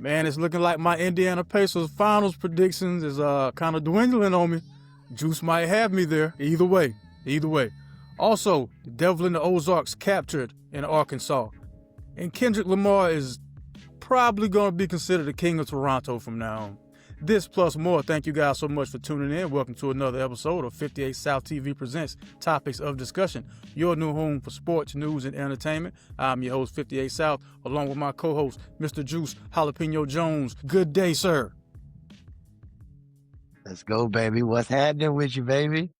Man, it's looking like my Indiana Pacers finals predictions is kind of dwindling on me. Juice might have me there. Either way. Also, the Devil in the Ozarks captured in Arkansas. And Kendrick Lamar is probably going to be considered the king of Toronto from now on. This plus more. Thank you guys so much for tuning in. Welcome to another episode of 58South TV Presents Topics of Discussion, your new home for sports, news, and entertainment. I'm your host, 58South, along with my co-host, Mr. Juice Jalapeno Jones. Good day, sir. Let's go, baby. What's happening with you, baby?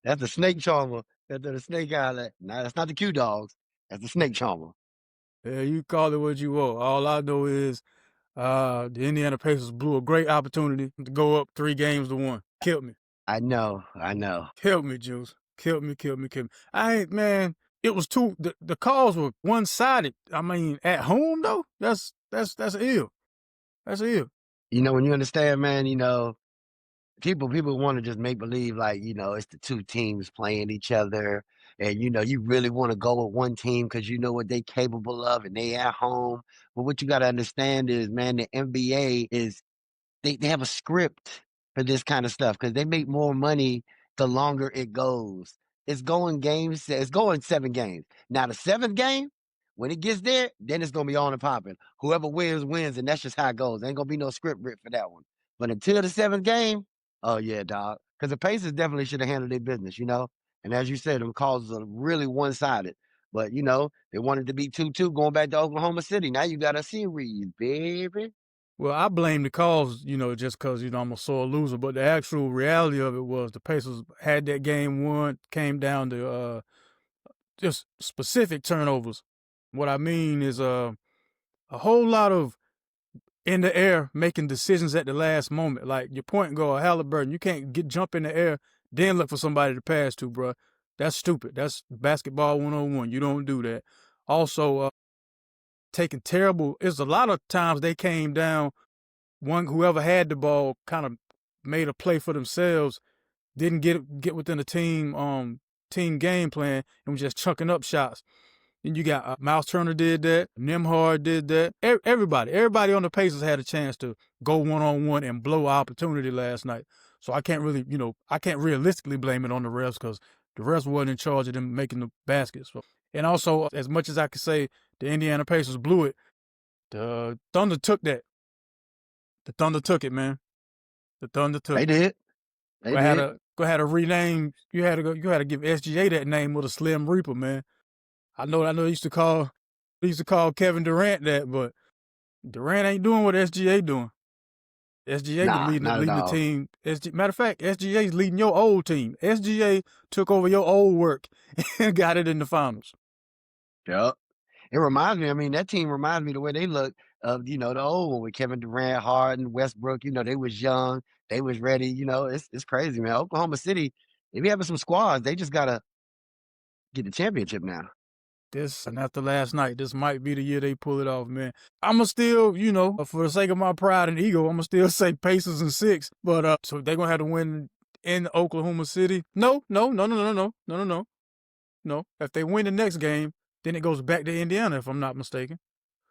That's the snake charmer. That's the snake island. Nah, that's not the Q dogs. That's the snake charmer. Yeah, you call it what you want. All I know is the Indiana Pacers blew a great opportunity to go up 3-1. Killed me. I know. Killed me, Juice. Killed me. Man, it was the calls were one-sided. I mean, at home though, that's ill. That's ill. You know, when you understand, man, you know, people want to just make believe like, you know, it's the two teams playing each other. And, you know, you really want to go with one team because you know what they capable of and they at home. But what you got to understand is, man, the NBA is, they have a script for this kind of stuff because they make more money the longer it goes. It's going 7 games. Now, the 7th game, when it gets there, then it's going to be on and popping. Whoever wins, and that's just how it goes. Ain't going to be no script written for that one. But until the 7th game, oh, yeah, dog. Because the Pacers definitely should have handled their business, you know? And as you said, them calls are really one-sided. But, you know, they wanted to be 2-2 going back to Oklahoma City. Now you got a series, baby. Well, I blame the calls, you know, just because, you know, I'm a sore loser. But the actual reality of it was the Pacers had that game won, came down to just specific turnovers. What I mean is a whole lot of in the air making decisions at the last moment. Like your point guard, Halliburton, you can't jump in the air, then look for somebody to pass to, bro. That's stupid. That's basketball 101. You don't do that. Also, taking terrible. It's a lot of times they came down. Whoever had the ball kind of made a play for themselves, didn't get within the team game plan, and was just chucking up shots. And you got Miles Turner did that, Nembhard did that. Everybody on the Pacers had a chance to go one-on-one and blow an opportunity last night. So I can't really, I can't realistically blame it on the refs because the refs wasn't in charge of them making the baskets. So, and also, as much as I could say the Indiana Pacers blew it, the Thunder took that. The Thunder took it, man. The Thunder took it. They did. They had to rename. You had to give SGA that name with a Slim Reaper, man. I know they used to call Kevin Durant that, but Durant ain't doing what SGA doing. SGA leading the team. Matter of fact, SGA's leading your old team. SGA took over your old work and got it in the finals. Yep. It reminds me, I mean, that team reminds me the way they look of, you know, the old one with Kevin Durant, Harden, Westbrook. You know, they was young. They was ready. You know, it's crazy, man. Oklahoma City, they be having some squads. They just got to get the championship now. And after last night, this might be the year they pull it off, man. I'ma still, for the sake of my pride and ego, I'ma still say Pacers in 6. But so they're gonna have to win in Oklahoma City. No. If they win the next game, then it goes back to Indiana, if I'm not mistaken.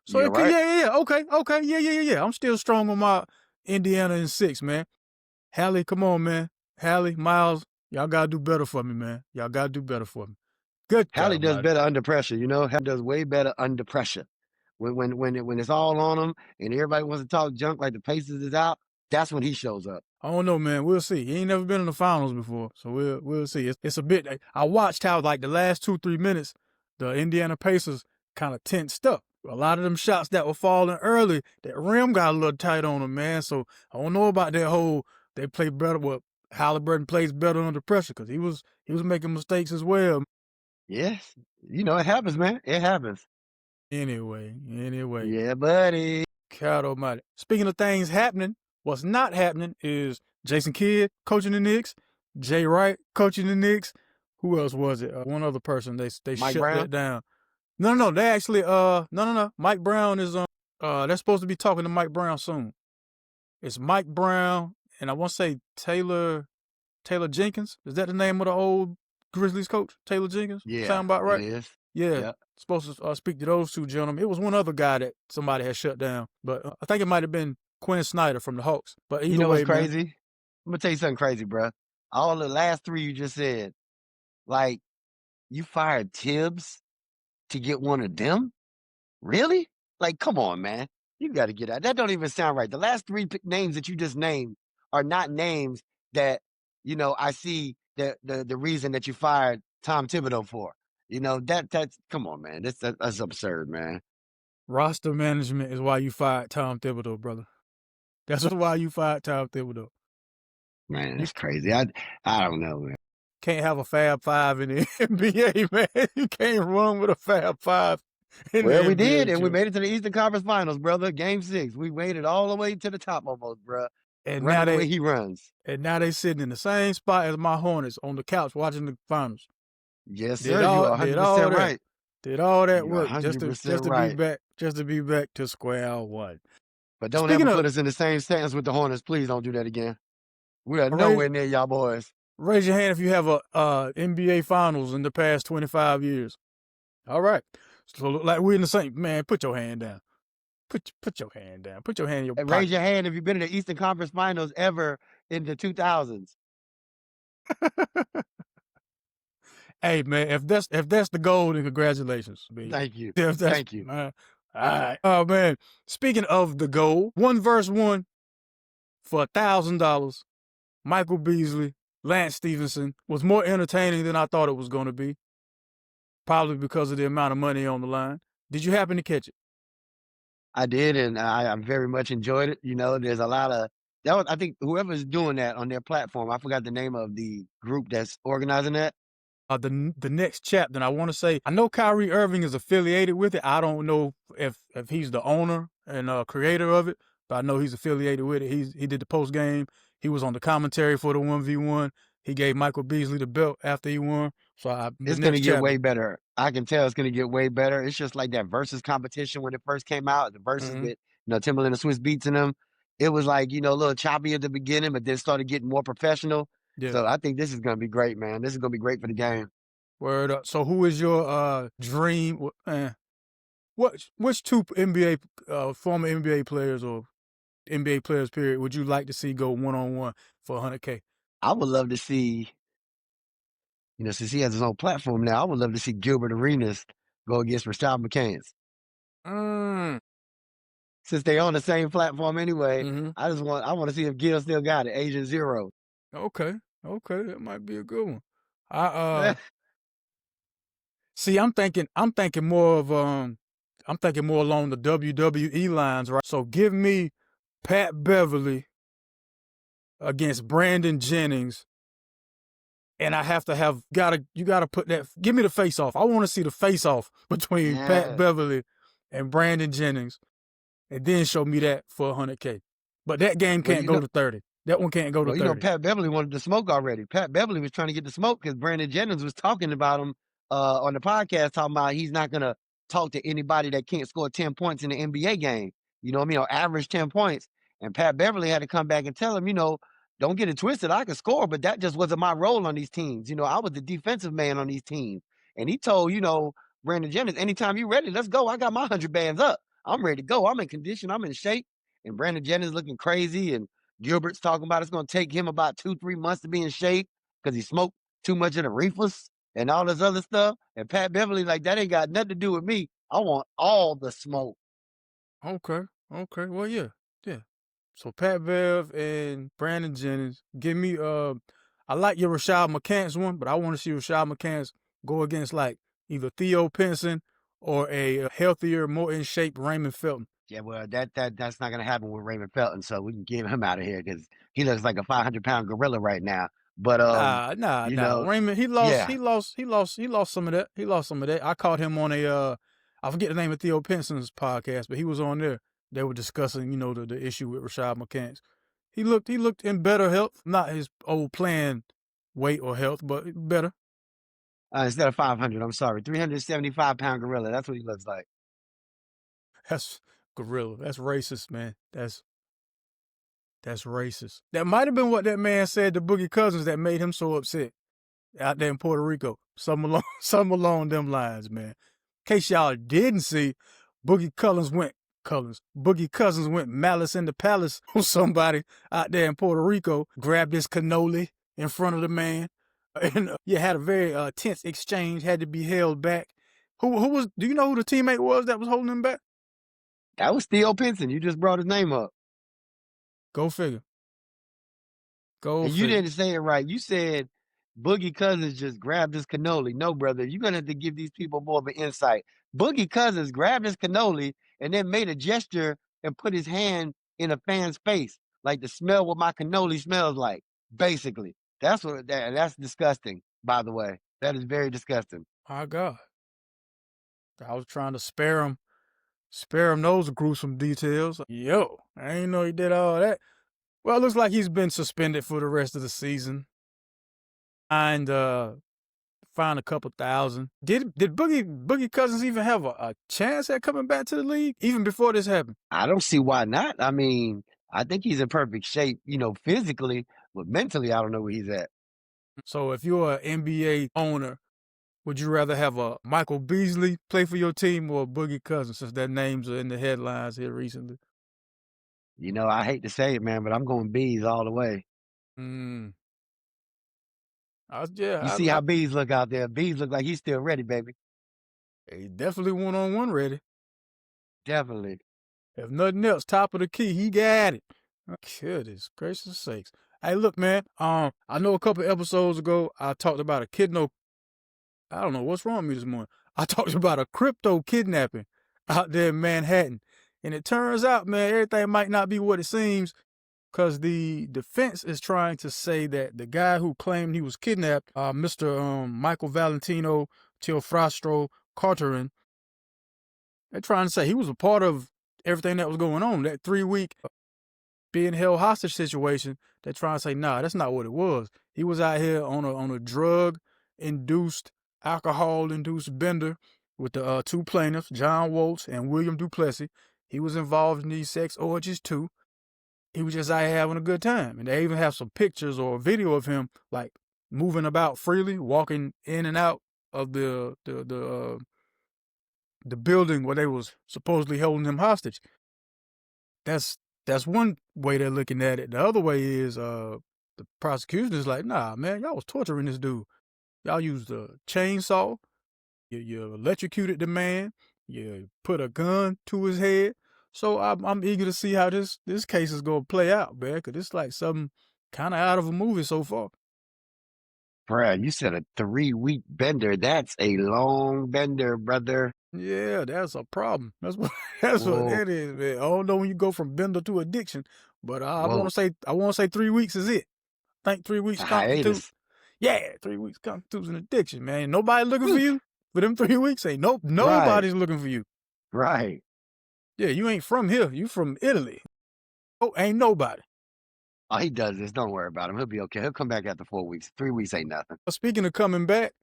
So okay, yeah. I'm still strong on my Indiana in 6, man. Hallie, come on, man. Hallie, Miles, y'all gotta do better for me, man. Y'all gotta do better for me. Good. Hallie does better under pressure, you know. Hallie does way better under pressure. When it's all on him and everybody wants to talk junk like the Pacers is out, that's when he shows up. I don't know, man. We'll see. He ain't never been in the finals before, so we'll see. It's a bit. I watched how like the last 2-3 minutes, the Indiana Pacers kind of tensed up. A lot of them shots that were falling early, that rim got a little tight on them, man. So I don't know about that whole they play better. Well, Halliburton plays better under pressure because he was making mistakes as well. Yes. You know, it happens, man. It happens. Anyway. Yeah, buddy. God almighty. Speaking of things happening, what's not happening is Jason Kidd coaching the Knicks, Jay Wright coaching the Knicks. Who else was it? One other person. They shut that down. No. They actually, no. Mike Brown is they're supposed to be talking to Mike Brown soon. It's Mike Brown, and I want to say Taylor Jenkins. Is that the name of the old Grizzlies coach, Taylor Jenkins? Yeah. Sound about right? It is. Yeah, Yep. supposed to speak to those two gentlemen. It was one other guy that somebody had shut down, but I think it might have been Quinn Snyder from the Hawks. But You either know what's way, man. crazy? I'm gonna tell you something crazy, bro. All the last three you just said, like you fired Tibbs to get one of them? Really? Like, come on, man. You got to get out. That don't even sound right. The last three names that you just named are not names that I see the reason that you fired Tom Thibodeau for. That's come on, man. That's absurd, man. Roster management is why you fired Tom Thibodeau, brother. That's why you fired Tom Thibodeau. Man, You that's crazy. I don't know, man. can't have a Fab Five in the NBA, man. You can't run with a Fab Five in the Well, we did, NBA, and we Joe. made it to the Eastern Conference Finals, brother. Game 6. We made it all the way to the top almost, bro. And now Running the way they he runs. sitting in the same spot as my Hornets on the couch watching the finals. Yes, Did sir. You all are did all 100% that. right. Did all that You're work just to 100% be right. back to square one. But don't Speaking ever of put us in the same sentence with the Hornets. Please don't do that again. We are raise nowhere near y'all boys. raise your hand if you have a NBA finals in the past 25 years. All right. So look like we're in the same man, put your hand down. Put your hand down. Put your hand in your And raise pocket. your hand if you've been in the Eastern Conference Finals ever in the 2000s. Hey man, if that's the goal, then congratulations. Thank you. If that's Thank you. all right. Oh man. Speaking of the goal, 1v1 for $1,000. Michael Beasley, Lance Stevenson was more entertaining than I thought it was going to be. Probably because of the amount of money on the line. Did you happen to catch it? I did, and I very much enjoyed it. There's a lot of that was, I think whoever's doing that on their platform, I forgot the name of the group that's organizing that. The next chapter, and I want to say I know Kyrie Irving is affiliated with it. I don't know if he's the owner and creator of it, but I know he's affiliated with it. He did the post game. He was on the commentary for the 1v1. He gave Michael Beasley the belt after he won. So the It's gonna next get chapter. way better. I can tell it's gonna get way better. It's just like that versus competition when it first came out. The versus Mm-hmm. with Timberland and Swiss beats in them. It was like a little choppy at the beginning, but then started getting more professional. Yeah. So I think this is gonna be great, man. This is gonna be great for the game. Word up. So who is your dream? Which two NBA former NBA players or NBA players period would you like to see go 1-on-1 for 100K? I would love to see, since he has his own platform now, I would love to see Gilbert Arenas go against Rashad McCants. Mm. Since they on the same platform anyway, Mm-hmm. I want to see if Gil still got it. Agent Zero. Okay. That might be a good one. I see. I'm thinking more along the WWE lines, right? So give me Pat Beverly against Brandon Jennings, and I have to you gotta put that. Give me the face off. I want to see the face off between Pat Yeah. Beverly and Brandon Jennings, and then show me that for 100K. But that game Well, can't go to 30. That one can't go to 30. Pat Beverly wanted to smoke already. Pat Beverly was trying to get the smoke because Brandon Jennings was talking about him on the podcast, talking about he's not going to talk to anybody that can't score 10 points in the NBA game. You know what I mean? Or average 10 points. And Pat Beverly had to come back and tell him, don't get it twisted. I could score, but that just wasn't my role on these teams. I was the defensive man on these teams. And he told, Brandon Jennings, anytime you're ready, let's go. I got my 100 bands up. I'm ready to go. I'm in condition. I'm in shape. And Brandon Jennings looking crazy. And Gilbert's talking about it's going to take him about 2-3 months to be in shape because he smoked too much of the reefers and all this other stuff. And Pat Beverly, like, that ain't got nothing to do with me. I want all the smoke. Okay. Well, yeah. So Pat Bev and Brandon Jennings. Give me I like your Rashad McCants one, but I want to see Rashad McCants go against like either Theo Pinson or a healthier, more in shape Raymond Felton. Yeah, well, that's not gonna happen with Raymond Felton, so we can get him out of here because he looks like a 500-pound gorilla right now. But Nah. Raymond, he yeah, lost some of that. He lost some of that. I caught him on I forget the name of Theo Pinson's podcast, but he was on there. They were discussing, the issue with Rashad McCants. He looked in better health, not his old playing weight or health, but better. instead of 500, I'm sorry, 375-pound gorilla. That's what he looks like. That's gorilla. That's racist, man. That's racist. That might have been what that man said to Boogie Cousins that made him so upset. out there in Puerto Rico. Something along them lines, man. In case y'all didn't see, Boogie Cousins went malice in the palace on somebody out there in Puerto Rico, grabbed his cannoli in front of the man, and had a very tense exchange, had to be held back. Who was, do you know who the teammate was that was holding him back? That was Theo Pinson. You just brought his name up. Go figure. And you didn't say it right. You said Boogie Cousins just grabbed his cannoli. No, brother, you're going to have to give these people more of an insight. Boogie Cousins grabbed his cannoli and then made a gesture and put his hand in a fan's face, like to smell what my cannoli smells like, basically. That's disgusting, by the way. That is very disgusting. My God. I was trying to spare him those gruesome details. Yo, I ain't know he did all that. Well, it looks like he's been suspended for the rest of the season. And fined a couple thousand. Did Boogie Cousins even have a chance at coming back to the league even before this happened? I don't see why not. I mean, I think he's in perfect shape, physically, but mentally, I don't know where he's at. So if you're an NBA owner, would you rather have a Michael Beasley play for your team or Boogie Cousins, since their names are in the headlines here recently? I hate to say it, man, but I'm going Bees all the way. You see how Bees look out there. Bees look like he's still ready, baby. He definitely one-on-one ready. Definitely. If nothing else, top of the key, he got it. Goodness gracious sakes. Hey, look, man. I know a couple episodes ago I talked about I don't know what's wrong with me this morning. I talked about a crypto kidnapping out there in Manhattan. And it turns out, man, everything might not be what it seems, because the defense is trying to say that the guy who claimed he was kidnapped, Mr. Michael Valentino Teofrastro Carterin, they're trying to say he was a part of everything that was going on, that 3-week being held hostage situation. They're trying to say, nah, that's not what it was. He was out here on a drug-induced, alcohol-induced bender with the two plaintiffs, John Waltz and William Duplessis. He was involved in these sex orgies too. He was just out here having a good time. And they even have some pictures or video of him like moving about freely, walking in and out of the building where they was supposedly holding him hostage. That's one way they're looking at it. The other way is the prosecution is like, nah, man, y'all was torturing this dude. Y'all used a chainsaw. You electrocuted the man. You put a gun to his head. So I'm eager to see how this case is gonna play out, man, because it's like something kind of out of a movie so far. Bruh, you said a 3-week bender. That's a long bender, brother. Yeah, that's a problem. That's what that is, man. I don't know when you go from bender to addiction, but I want to say 3 weeks is it. I think 3 weeks constitutes. Yeah, 3 weeks constitutes an addiction, man. Nobody looking for you for them 3 weeks. Nobody's looking for you. Right. Yeah, you ain't from here. You from Italy. Oh, ain't nobody. Oh, he does this. Don't worry about him. He'll be okay. He'll come back after 4 weeks. 3 weeks ain't nothing. Speaking of coming back,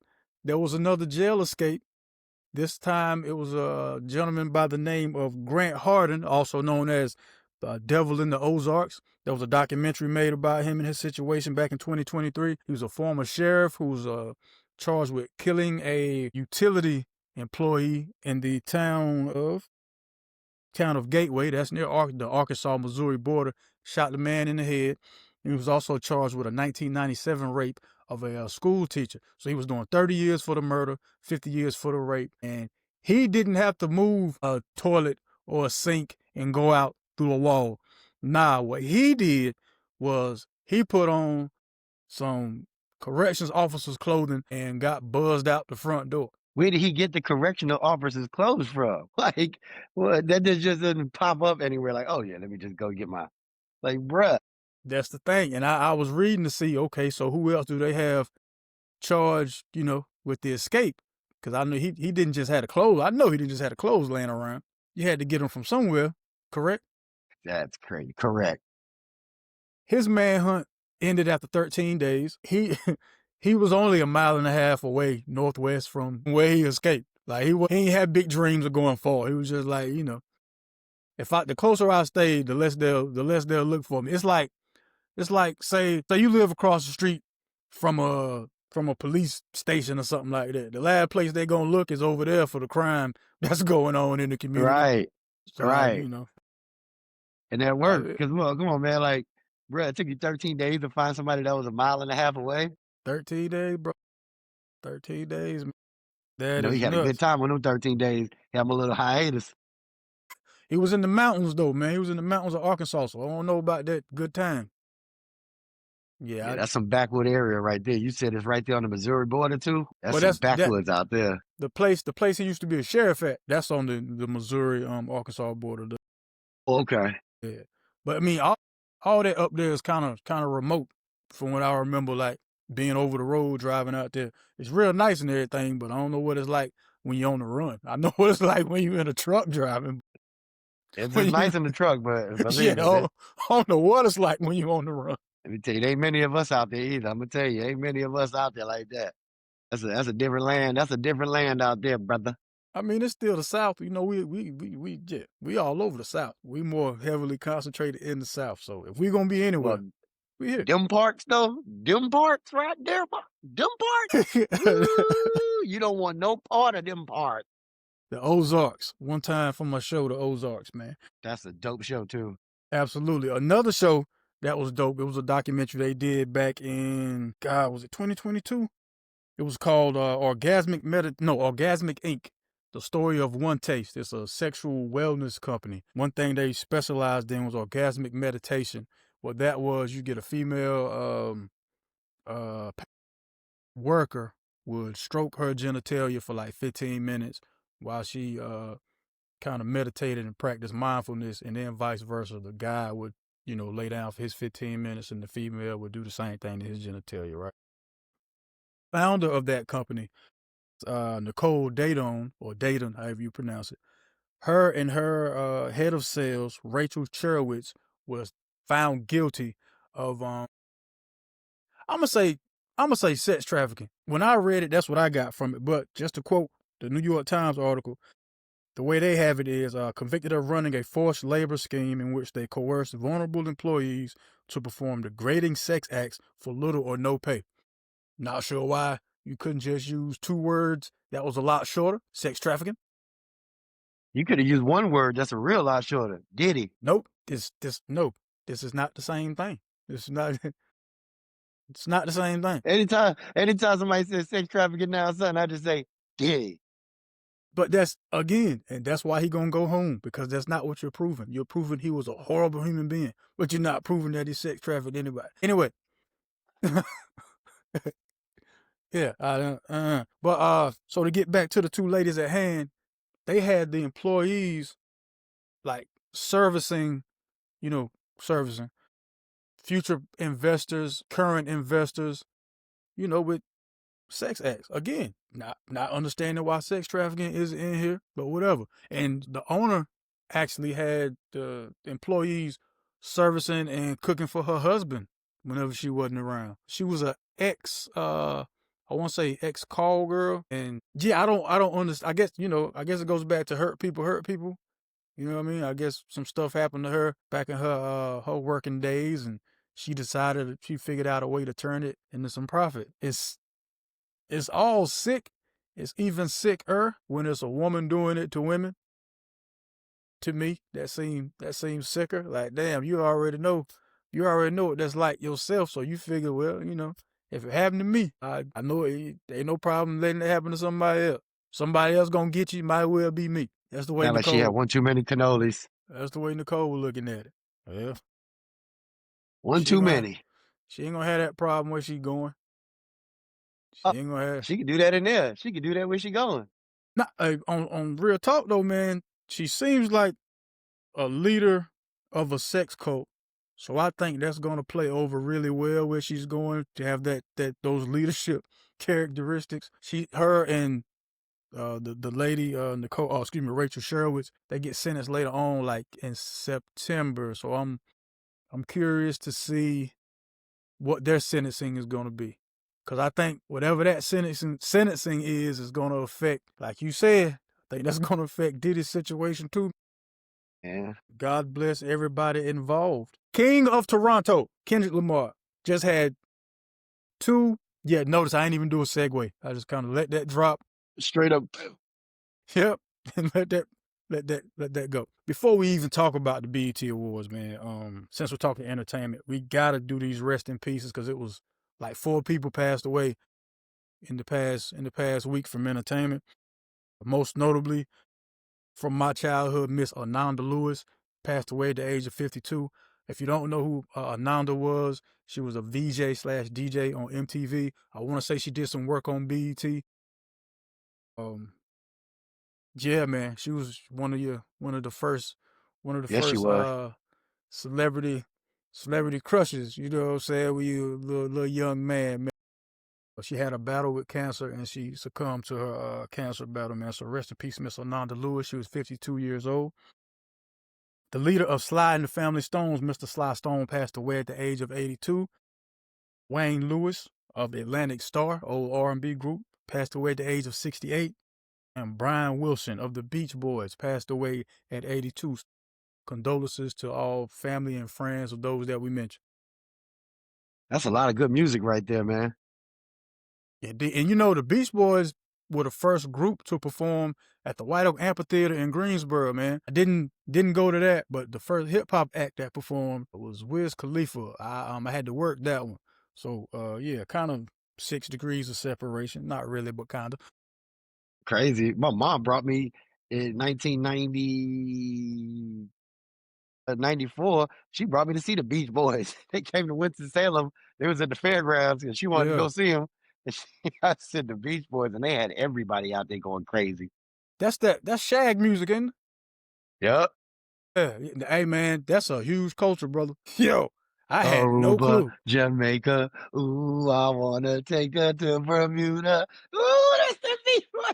there was another jail escape. This time it was a gentleman by the name of Grant Hardin, also known as the Devil in the Ozarks. There was a documentary made about him and his situation back in 2023. He was a former sheriff who was charged with killing a utility employee in the town of Gateway. That's near the Arkansas-Missouri border. Shot the man in the head. He was also charged with a 1997 rape of a school teacher. So he was doing 30 years for the murder, 50 years for the rape. And he didn't have to move a toilet or a sink and go out through a wall. Nah, what he did was he put on some corrections officer's clothing and got buzzed out the front door. Where did he get the correctional officer's clothes from? Like, that just doesn't pop up anywhere. Like, oh yeah, let me just go get my, like, bruh. That's the thing. And I was reading to see, okay, so who else do they have charged, with the escape? Because I knew he didn't just have the clothes. I know he didn't just have the clothes laying around. You had to get them from somewhere, correct? That's crazy. Correct. His manhunt ended after 13 days. He was only a mile and a half away northwest from where he escaped. Like he ain't had big dreams of going far. He was just like, the closer I stayed, the less they'll look for me. It's like say you live across the street from a from a police station or something like that. The last place they're gonna look is over there for the crime that's going on in the community. Right. So Right. you know, And that worked. Because, well, come on, man. Like, bro, it took you 13 days to find somebody that was a mile and a half away. 13 days, bro. 13 days. Man. You That know, he is had a good nuts. time on them 13 days. He had a little hiatus. He was in the mountains though, man. He was in the mountains of Arkansas, so I don't know about that good time. Yeah, that's some backwood area right there. You said it's right there on the Missouri border too. That's well, some that's that backwoods out there. the place he used to be a sheriff at. That's on the Missouri Arkansas border. Okay. Yeah, but I mean all that up there is kind of remote from what I remember, like being over the road driving out there. It's real nice and everything, but I don't know what it's like when you're on the run. I know what it's like when you're in a truck driving. It's just When you, nice in the truck, but yeah, believe me, I don't know what it's like when you're on the run. let me tell you, there ain't many of us out there either. I'm gonna tell you, ain't many of us out there like that. That's a different land. That's a different land out there, brother. I mean, it's still the South. You know, we all over the South. We more heavily concentrated in the South. So if we're gonna be anywhere, Well, we here. them parts though, them parts right there, them parts. Woo, you don't want no part of them parts. The Ozarks. One time for my show, the Ozarks, man. That's a dope show too. Absolutely. Another show that was dope. It was a documentary they did back in was it 2022? It was called Orgasmic Inc. The story of One Taste. It's a sexual wellness company. One thing they specialized in was orgasmic meditation. What that was, you get a female worker would stroke her genitalia for like 15 minutes while she kind of meditated and practiced mindfulness, and then vice versa. The guy would, lay down for his 15 minutes and the female would do the same thing to his genitalia, right? Founder of that company, Nicole Dayton, or Dayton, however you pronounce it, her and her head of sales, Rachel Cherowitz, was found guilty of I'm gonna say sex trafficking. When I read it, that's what I got from it. But just to quote the New York Times article, the way they have it is convicted of running a forced labor scheme in which they coerced vulnerable employees to perform degrading sex acts for little or no pay. Not sure why you couldn't just use 2 words that was a lot shorter. Sex trafficking. You could have used one word that's a real lot shorter. Diddy. Nope. This is not the same thing. This is not. It's not the same thing. Anytime somebody says sex trafficking now, son, I just say Diddy. But that's again, and that's why he gonna go home, because that's not what you're proving. You're proving he was a horrible human being, but you're not proving that he sex trafficked anybody. Anyway. Yeah, but so to get back to the 2 ladies at hand, they had the employees like servicing future investors, current investors, with sex acts. Again, not understanding why sex trafficking is in here, but whatever. And the owner actually had the employees servicing and cooking for her husband whenever she wasn't around. She was a I want to say ex call girl, and yeah, I don't understand. I guess it goes back to hurt people. You know what I mean? I guess some stuff happened to her back in her working days, and she figured out a way to turn it into some profit. It's all sick. It's even sicker when it's a woman doing it to women. To me, that seems sicker. Like, damn, you already know what that's like yourself. So you figure, well, if it happened to me, I know it ain't no problem letting it happen to somebody else. Somebody else gonna get you, might well be me. That's the way Sound like she had one too many cannolis. That's the way Nicole was looking at it. Yeah. One too many. She ain't gonna have that problem where she going. She ain't gonna have. She could do that in there. She could do that where she going. Nah, on real talk though, man, she seems like a leader of a sex cult. So I think that's gonna play over really well where she's going to have those leadership characteristics. Her and the lady Nicole, Rachel Sherwitz, they get sentenced later on, like in September. So I'm curious to see what their sentencing is gonna be, because I think whatever that sentencing is gonna affect, like you said, I think that's gonna affect Diddy's situation too. Yeah. God bless everybody involved. King of Toronto, Kendrick Lamar, just had 2 Yeah, notice I ain't even do a segue. I just kind of let that drop. Straight up. Yep, and let that go. Before we even talk about the BET Awards, man, since we're talking entertainment, we gotta do these rest in pieces because it was like 4 people passed away in the past week from entertainment. Most notably, from my childhood, Miss Ananda Lewis passed away at the age of 52. If you don't know who Ananda was, she was a VJ slash DJ on MTV. I want to say she did some work on BET. Yeah, man, she was one of the first Yes, she was. celebrity crushes. You know what I'm saying? When you little young man. She had a battle with cancer and she succumbed to her cancer battle, man. So rest in peace, Miss Ananda Lewis. She was 52 years old. The leader of Sly and the Family Stones, Mr. Sly Stone, passed away at the age of 82. Wayne Lewis of the Atlantic Star, old R&B group, passed away at the age of 68. And Brian Wilson of the Beach Boys passed away at 82. Condolences to all family and friends of those that we mentioned. That's a lot of good music right there, man. And you know, the Beach Boys were the first group to perform at the White Oak Amphitheater in Greensboro, man. I didn't go to that, but the first hip hop act that performed was Wiz Khalifa. I had to work that one. So yeah, kind of 6 degrees of separation. Not really, but kind of. Crazy. My mom brought me in 1990, 94. She brought me to see the Beach Boys. They came to Winston-Salem. They was at the fairgrounds and she wanted to Yeah. go see them. And I said the Beach Boys, and they had everybody out there going crazy. That's shag music, ain't it? Yep. Yeah. Hey man, that's a huge culture, brother. Yo, I had no Aruba, clue. Jamaica. Ooh, I wanna take her to Bermuda. Ooh, that's the Beach Boys.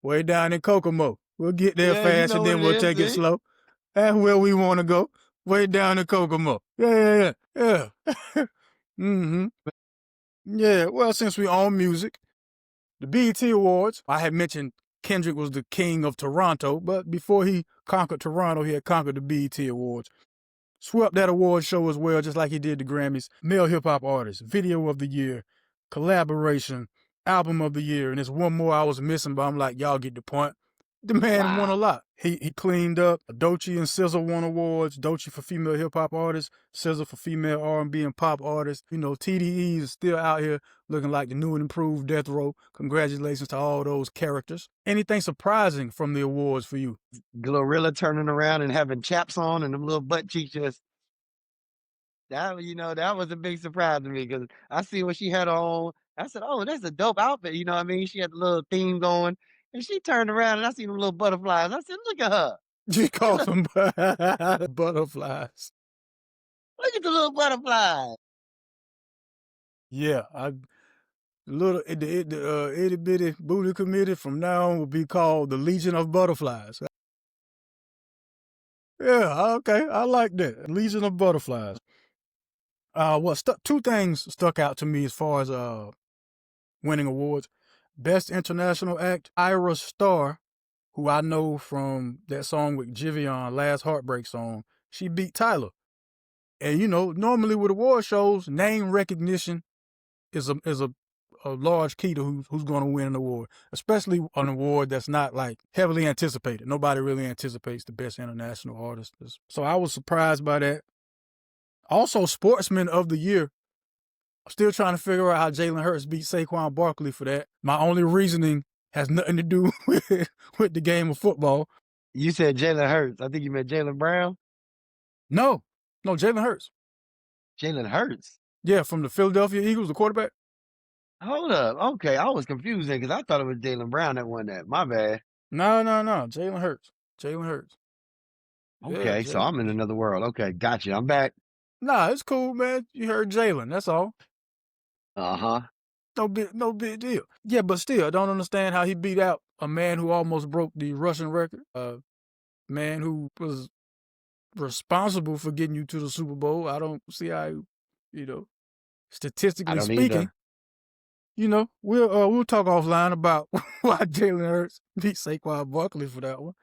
Way down in Kokomo. We'll get there Yeah, you fast know and what then it we'll is, take it see? slow. That's where we want to go. Way down in Kokomo. Yeah. Mm-hmm. Yeah, well, since we own music, the BET Awards, I had mentioned Kendrick was the king of Toronto, but before he conquered Toronto, he had conquered the BET Awards. Swept that award show as well, just like he did the Grammys. Male hip hop artist, video of the year, collaboration, album of the year, and there's one more I was missing, but I'm like, y'all get the point. The man won a Wow. lot. He cleaned up. Doechii and SZA won awards. Doechii for female hip hop artist, SZA for female R&B and pop artist. You know, TDE is still out here looking like the new and improved Death Row. Congratulations to all those characters. Anything surprising from the awards for you? Glorilla turning around and having chaps on and them little butt cheeks just that was a big surprise to me because I see what she had on. I said, "Oh, that's a dope outfit." You know what I mean? She had the little theme going, and she turned around and I seen them little butterflies. I said, "Look at her! She Hey, calls look, them butterflies. look at the little butterflies." Yeah, little itty bitty booty committee from now on will be called the Legion of Butterflies. Yeah, okay, I like that. Legion of Butterflies. Two things stuck out to me as far as winning awards. Best International Act, Ira Starr, who I know from that song with Jivion, Last Heartbreak Song. She beat Tyler. And you know, normally with award shows, name recognition is a large key to who's going to win an award, especially an award that's not like heavily anticipated. Nobody really anticipates the best international artist. So I was surprised by that. Also, Sportsman of the Year. I'm still trying to figure out how Jalen Hurts beat Saquon Barkley for that. My only reasoning has nothing to do with the game of football. You said Jalen Hurts. I think you meant Jalen Brown. No, Jalen Hurts. Jalen Hurts. Yeah, from the Philadelphia Eagles, the quarterback. Hold up. Okay, I was confused because I thought it was Jalen Brown that won that. My bad. No, Jalen Hurts. Jalen Hurts. Yeah, Okay, so Jalen I'm in Hurts. another world. Okay, gotcha. I'm back. Nah, it's cool, man. You heard Jalen. That's all. Uh-huh. No big deal. Yeah, but still, I don't understand how he beat out a man who almost broke the Russian record. A man who was responsible for getting you to the Super Bowl. I don't see how, I statistically don't speaking, either. we'll talk offline about why Jalen Hurts beat Saquon Barkley for that one.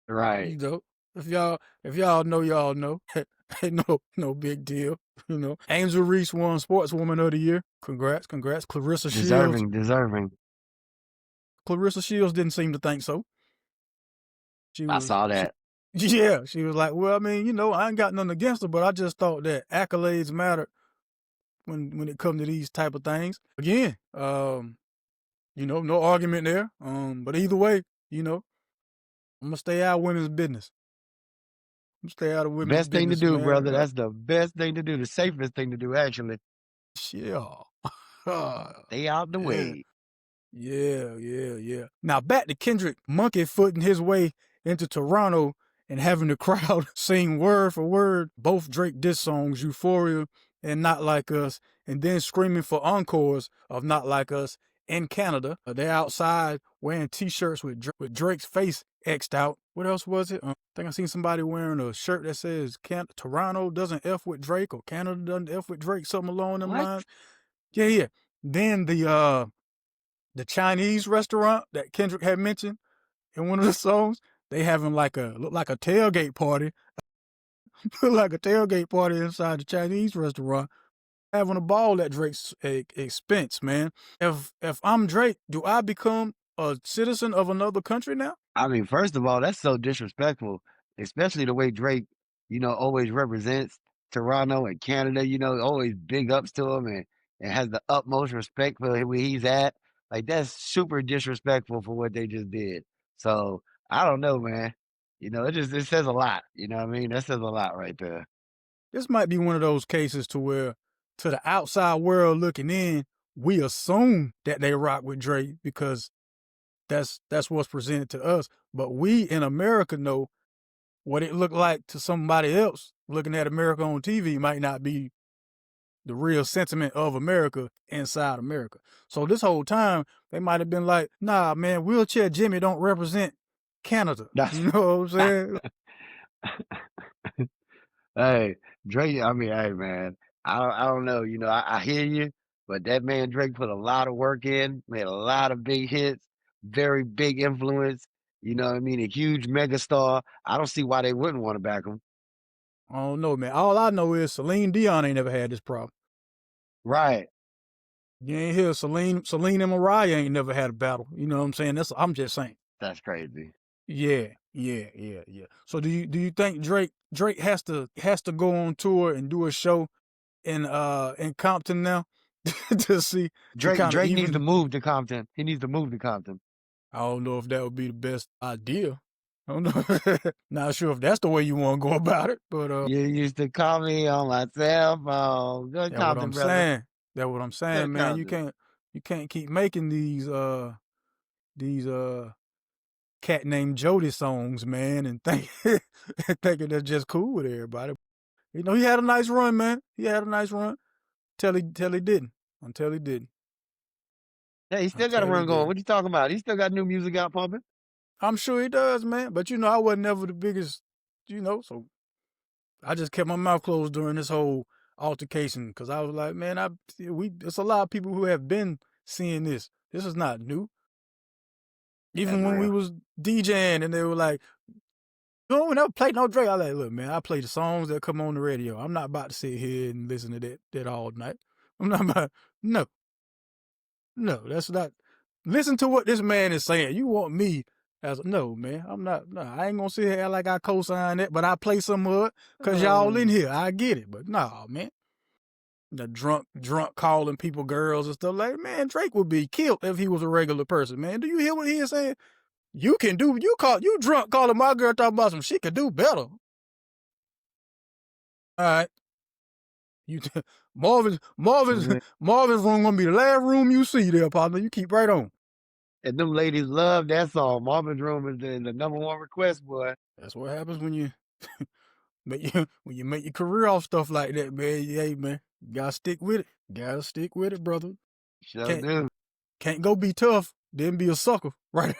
Right. You know, if y'all know, y'all know. Ain't no big deal. Angel Reese won Sportswoman of the Year. Congrats. Clarissa Shields. Deserving. Clarissa Shields didn't seem to think so. I saw that. She was like, well, I mean, I ain't got nothing against her, but I just thought that accolades mattered when it comes to these type of things. Again, no argument there. But either way, I'm gonna stay out of women's business. Stay out of women's Best thing to business, do, man. brother. That's the best thing to do. The safest thing to do, actually. Yeah. Stay out the way. Yeah. Now back to Kendrick monkey footing his way into Toronto and having the crowd sing word for word both Drake diss songs, Euphoria and Not Like Us, and then screaming for encores of Not Like Us in Canada. They're outside wearing T-shirts with Drake's face X'd out. What else was it? I think I seen somebody wearing a shirt that says Toronto doesn't F with Drake or Canada doesn't F with Drake, something along them lines. Yeah. Then the Chinese restaurant that Kendrick had mentioned in one of the songs, they having look like a tailgate party. Look like a tailgate party inside the Chinese restaurant, having a ball at Drake's expense, man. If I'm Drake, do I become a citizen of another country now? I mean, first of all, that's so disrespectful, especially the way Drake, always represents Toronto and Canada, always big ups to him and has the utmost respect for where he's at. Like, that's super disrespectful for what they just did. So, I don't know, man. It says a lot. You know what I mean? That says a lot right there. This might be one of those cases to where, to the outside world looking in, we assume that they rock with Drake because that's what's presented to us. But we in America know what it looked like to somebody else looking at America on TV might not be the real sentiment of America inside America. So this whole time, they might have been like, nah, man, Wheelchair Jimmy don't represent Canada. You know what I'm saying? Hey, Drake, I mean, hey, man, I don't know. I hear you, but that man Drake put a lot of work in, made a lot of big hits, very big influence. You know what I mean? A huge megastar. I don't see why they wouldn't want to back him. I don't know, man. All I know is Celine Dion ain't never had this problem. Right. You ain't hear Celine and Mariah ain't never had a battle. You know what I'm saying? I'm just saying. That's crazy. Yeah. So do you think Drake has to go on tour and do a show in Compton now to see Drake needs to move to Compton. He needs to move to Compton. I don't know if that would be the best idea. I don't know. Not sure if that's the way you want to go about it, but you used to call me on my cell phone. Good that's what I'm brother. saying. That's what I'm saying, Good man. Compton. You can't keep making these cat named Jody songs, man, and thinking they're just cool with everybody. He had a nice run, man. He had a nice run till he didn't. Until he didn't. Yeah, he still got a run going. What you talking about? He still got new music out pumping. I'm sure he does, man. But I wasn't never the biggest, so I just kept my mouth closed during this whole altercation because I was like, man, there's a lot of people who have been seeing this. This is not new. Even when we was DJing and they were like, we never played no Drake. I was like, look, man, I play the songs that come on the radio. I'm not about to sit here and listen to that all night. I'm not about, no, that's not. Listen to what this man is saying. You want me no, man, I'm not. No, I ain't gonna sit here like I co-sign that, but I play some of it because y'all in here. I get it, but nah, man. The drunk calling people girls and stuff like, man, Drake would be killed if he was a regular person, man. Do you hear what he is saying? You drunk calling my girl talking about some she could do better. All right. Marvin's room gonna be the last room you see there, partner. You keep right on. And them ladies love that song. Marvin's Room is the number one request, boy. That's what happens when you make your career off stuff like that, man. Hey, man, you gotta stick with it. Gotta stick with it, brother. Can't go be tough, then be a sucker, right?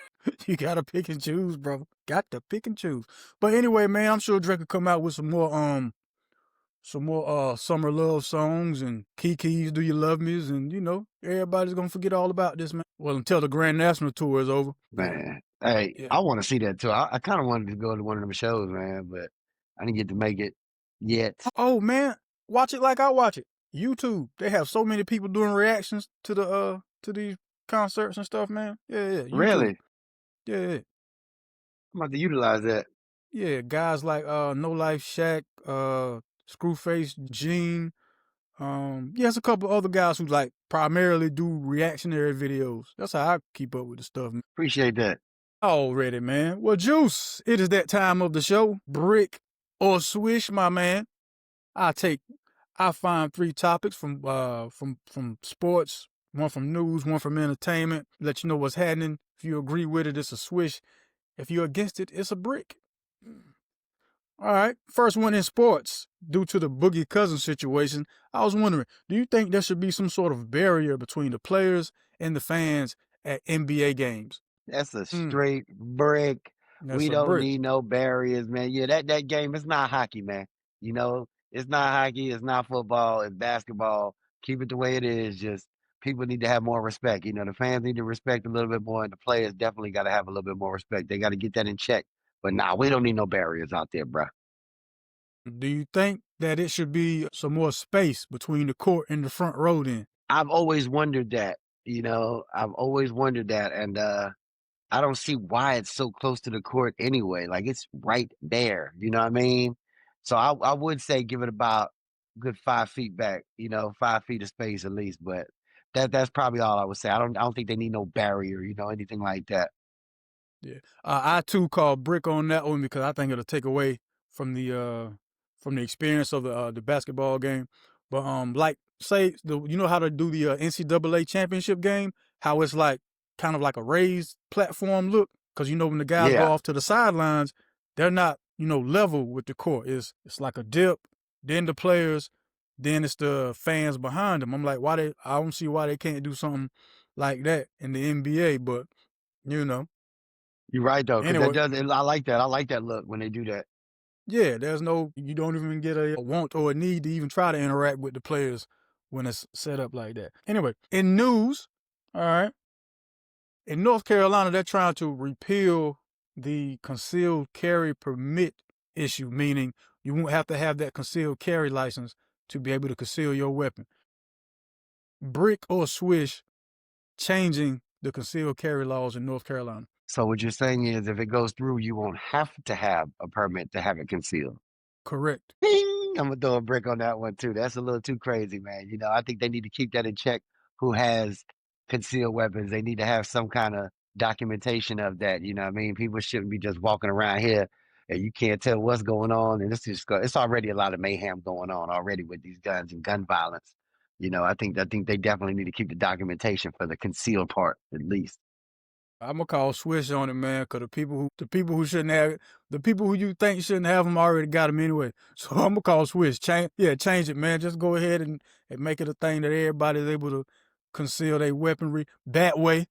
You gotta pick and choose, brother. Got to pick and choose. But anyway, man, I'm sure Drake will come out with some more summer love songs and Kiki's Do You Love Me's, and everybody's gonna forget all about this, man. Well, until the Grand National Tour is over. Man, hey, yeah. I want to see that too. I kind of wanted to go to one of them shows, man, but I didn't get to make it yet. Oh man, Watch it like I watch it. YouTube. They have so many people doing reactions to these concerts and stuff, man. Yeah. YouTube. Really? Yeah. I'm about to utilize that. Yeah. Guys like No Life Shaq, Screwface Gene. It's a couple other guys who like primarily do reactionary videos. That's how I keep up with the stuff. Appreciate that. Already, man. Well, Juice, it is that time of the show. Brick or Swish, my man. I find 3 topics from sports, one from news, one from entertainment. Let you know what's happening. If you agree with it, it's a Swish. If you're against it, it's a brick. All right. First one in sports. Due to the Boogie Cousins situation, I was wondering, do you think there should be some sort of barrier between the players and the fans at NBA games? That's a straight brick. That's We a don't brick. need no barriers, man. Yeah, that game, it's not hockey, man. You know, it's not hockey, it's not football, it's basketball. Keep it the way it is. Just people need to have more respect. You know, the fans need to respect a little bit more, and the players definitely got to have a little bit more respect. They got to get that in check. But nah, we don't need no barriers out there, bro. Do you think that it should be some more space between the court and the front row then? I've always wondered that. I've always wondered that, and I don't see why it's so close to the court anyway. Like it's right there. You know what I mean? So I would say give it about good 5 feet back. 5 feet of space at least. But that's probably all I would say. I don't think they need no barrier. Anything like that. Yeah, I too call brick on that one because I think it'll take away from the experience of the basketball game. But like say you know how to do the NCAA championship game, how it's like kind of like a raised platform look, because when the guys go Yeah, off to the sidelines, they're not level with the court. It's like a dip, then the players, then it's the fans behind them. I'm like, I don't see why they can't do something like that in the NBA, but you know. you're right though, because that Anyway, does. I like that. I like that look when they do that. yeah, you don't even get a want or a need to even try to interact with the players when it's set up like that. Anyway, in news, all right, in North Carolina, they're trying to repeal the concealed carry permit issue, meaning you won't have to have that concealed carry license to be able to conceal your weapon. Brick or Swish changing the concealed carry laws in North Carolina. So what you're saying is, if it goes through, you won't have to have a permit to have it concealed. Correct. Bing! I'm gonna throw a brick on that one too. That's a little too crazy, man. I think they need to keep that in check. Who has concealed weapons? They need to have some kind of documentation of that. You know what I mean? People shouldn't be just walking around here and you can't tell what's going on. And it's already a lot of mayhem going on already with these guns and gun violence. I think they definitely need to keep the documentation for the concealed part at least. I'm gonna call Swish on it, man, because the people who shouldn't have it, the people who you think shouldn't have them already got them anyway. So I'm gonna call Swish. Change it, man. Just go ahead and make it a thing that everybody's able to conceal their weaponry that way.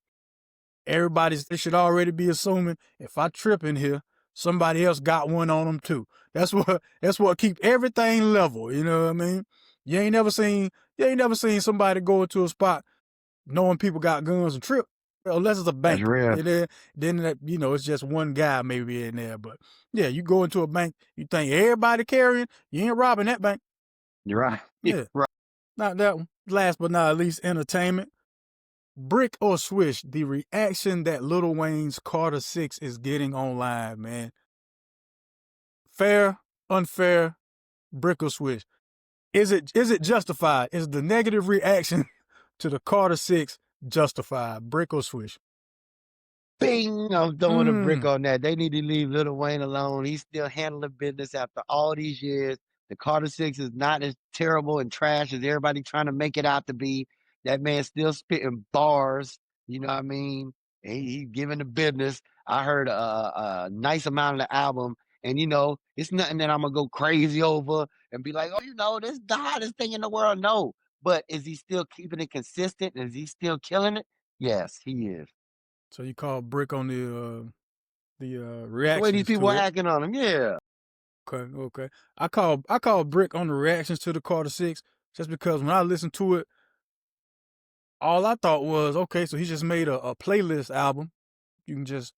They should already be assuming if I trip in here, somebody else got one on them too. That's what keep everything level. You know what I mean? You ain't never seen somebody go into a spot knowing people got guns and trip, unless it's a That's bank. real. Then that, it's just one guy maybe in there. But yeah, you go into a bank, you think everybody carrying, you ain't robbing that bank. You're right. Yeah, Right. not that one. Last but not least, entertainment. Brick or Swish, the reaction that Lil Wayne's Carter 6 is getting online, man. Fair, unfair, brick or Swish. Is it justified? Is the negative reaction to the Carter 6 justified? Brick or Swish? Bing! I'm throwing a brick on that. They need to leave Lil Wayne alone. He's still handling business after all these years. The Carter Six is not as terrible and trash as everybody trying to make it out to be. That man's still spitting bars. You know what I mean? He's giving the business. I heard a nice amount of the album, and it's nothing that I'm gonna go crazy over and be like, oh, this is the hottest thing in the world. No, but is he still keeping it consistent? Is he still killing it? Yes, he is. So you call brick on the The way these reactions people to are it. acting on him, yeah. Okay. I call brick on the reactions to the Carter 6 just because when I listened to it, all I thought was, okay, so he just made a playlist album. You can just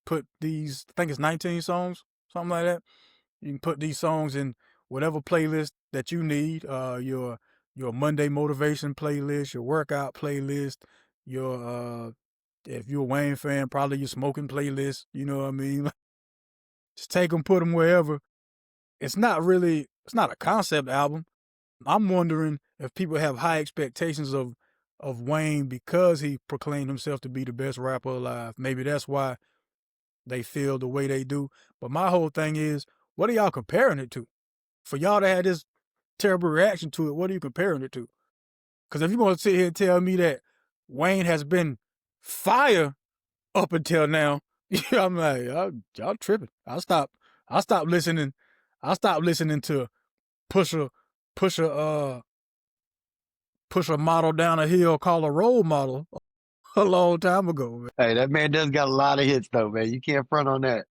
put these, I think it's 19 songs, something like that. You can put these songs in whatever playlist that you need, your Monday motivation playlist, your workout playlist, your if you're a Wayne fan, probably your smoking playlist. You know what I mean? Just take them, put them wherever. It's not a concept album. I'm wondering if people have high expectations of Wayne because he proclaimed himself to be the best rapper alive. Maybe that's why they feel the way they do. But my whole thing is, what are y'all comparing it to? For y'all to have this terrible reaction to it, what are you comparing it to? Because if you're going to sit here and tell me that Wayne has been fire up until now, I'm like, y'all tripping. I stop listening. I stopped listening to push a model down a hill called a role model a long time ago, man. Hey, that man does got a lot of hits though, man. You can't front on that.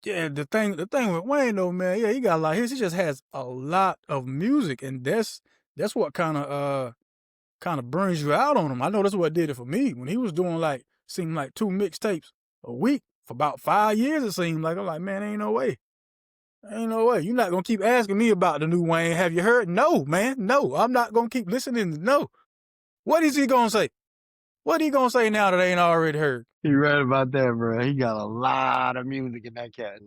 Yeah, the thing with Wayne though, man, yeah, he got a lot of hits. He just has a lot of music, and that's what kind of burns you out on him. I know that's what did it for me. When he was doing seemed like 2 mixtapes a week for about 5 years, it seemed like. I'm like, man, ain't no way. Ain't no way. You're not gonna keep asking me about the new Wayne. Have you heard? No, man. No. I'm not gonna keep listening. No. What is he gonna say? What he gonna say now that they ain't already heard? You're right about that, bro. He got a lot of music in that cat.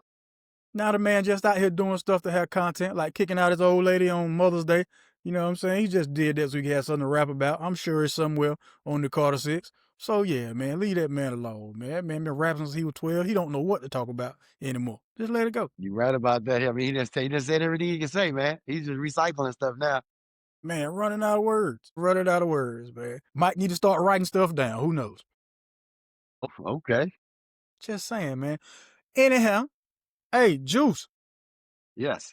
Now the man just out here doing stuff to have content, like kicking out his old lady on Mother's Day. You know what I'm saying? He just did that so he could have something to rap about. I'm sure it's somewhere on the Carter 6. So yeah, man, leave that man alone, man. That man been rapping since he was 12. He don't know what to talk about anymore. Just let it go. You're right about that. I mean, he just said everything he can say, man. He's just recycling stuff now. Man, running out of words. Running out of words, man. Might need to start writing stuff down. Who knows? Oh, okay. Just saying, man. Anyhow, hey, Juice. Yes.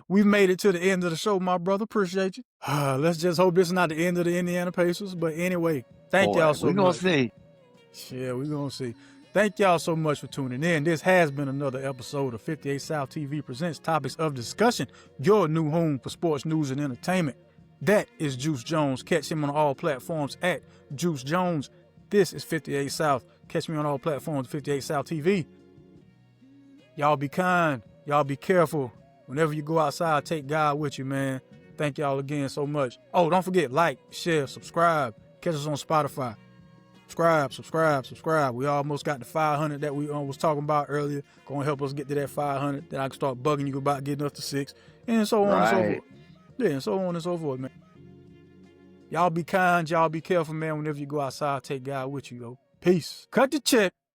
We've made it to the end of the show, my brother. Appreciate you. Let's just hope this is not the end of the Indiana Pacers. But anyway, thank y'all so much. We're going to see. Yeah, we're going to see. Thank y'all so much for tuning in. This has been another episode of 58 South TV Presents Topics of Discussion, your new home for sports news and entertainment. That is Juice Jones. Catch him on all platforms at Juice Jones. This is 58 South. Catch me on all platforms, 58 South TV. Y'all be kind. Y'all be careful. Whenever you go outside, take God with you, man. Thank y'all again so much. Oh, don't forget, like, share, subscribe. Catch us on Spotify. Subscribe. We almost got the 500 that we was talking about earlier. Going to help us get to that 500. Then I can start bugging you about getting us to 6. And so on and so forth. Yeah, and so on and so forth, man. Y'all be kind. Y'all be careful, man. Whenever you go outside, take God with you, yo. Peace. Cut the check.